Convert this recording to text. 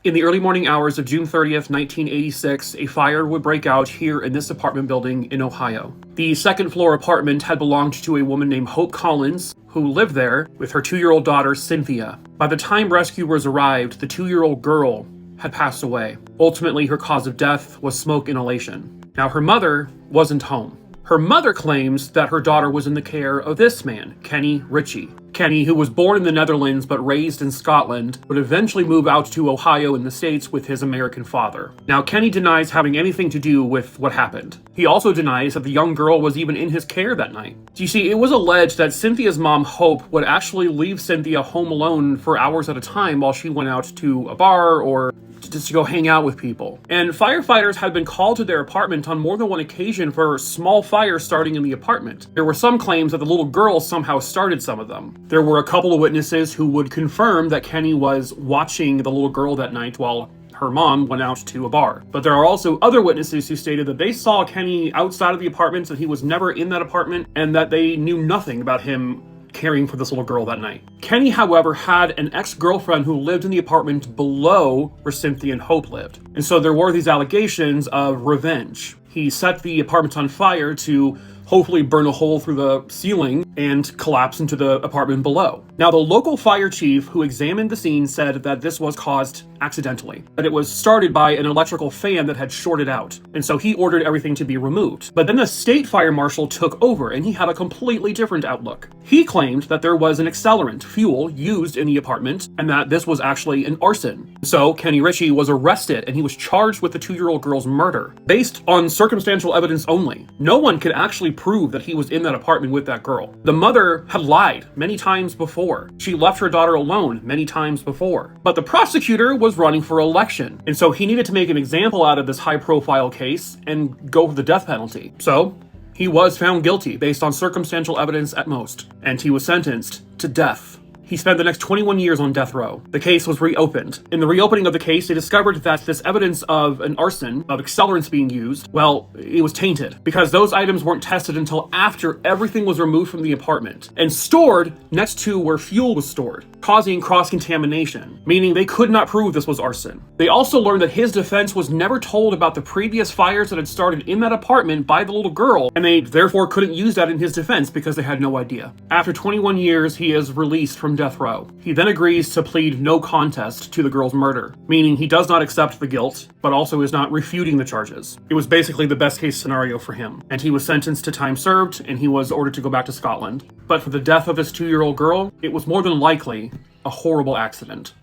In the early morning hours of June 30th, 1986, a fire would break out here in this apartment building in Ohio. The second-floor apartment had belonged to a woman named Hope Collins, who lived there with her 2-year-old daughter, Cynthia. By the time rescuers arrived, the 2-year-old girl had passed away. Ultimately, her cause of death was smoke inhalation. Now, her mother wasn't home. Her mother claims that her daughter was in the care of this man, Kenny Richey. Kenny, who was born in the Netherlands but raised in Scotland, would eventually move out to Ohio in the States with his American father. Now, Kenny denies having anything to do with what happened. He also denies that the young girl was even in his care that night. You see, it was alleged that Cynthia's mom, Hope, would actually leave Cynthia home alone for hours at a time while she went out to a bar or just to go hang out with people. And firefighters had been called to their apartment on more than one occasion for small fires starting in the apartment. There were some claims that the little girl somehow started some of them. There were a couple of witnesses who would confirm that Kenny was watching the little girl that night while her mom went out to a bar. But there are also other witnesses who stated that they saw Kenny outside of the apartment, that he was never in that apartment, and that they knew nothing about him caring for this little girl that night. Kenny, however, had an ex-girlfriend who lived in the apartment below where Cynthia and Hope lived. And so there were these allegations of revenge. He set the apartment on fire to hopefully burn a hole through the ceiling and collapse into the apartment below. Now, the local fire chief who examined the scene said that this was caused accidentally, that it was started by an electrical fan that had shorted out, and so he ordered everything to be removed. But then the state fire marshal took over, and he had a completely different outlook. He claimed that there was an accelerant, fuel, used in the apartment, and that this was actually an arson. So Kenny Richey was arrested, and he was charged with the 2-year-old girl's murder, based on circumstantial evidence only. No one could actually prove that he was in that apartment with that girl. The mother had lied many times before. She left her daughter alone many times before. But the prosecutor was running for election, and so he needed to make an example out of this high-profile case and go for the death penalty. So he was found guilty based on circumstantial evidence at most, and he was sentenced to death. He spent the next 21 years on death row. The case was reopened. In the reopening of the case, they discovered that this evidence of an arson, of accelerants being used, well, it was tainted, because those items weren't tested until after everything was removed from the apartment and stored next to where fuel was stored, causing cross-contamination, meaning they could not prove this was arson. They also learned that his defense was never told about the previous fires that had started in that apartment by the little girl, and they therefore couldn't use that in his defense because they had no idea. After 21 years, he is released from death row. He then agrees to plead no contest to the girl's murder, meaning he does not accept the guilt, but also is not refuting the charges. It was basically the best case scenario for him, and he was sentenced to time served, and he was ordered to go back to Scotland. But for the death of this 2-year-old girl, it was more than likely a horrible accident.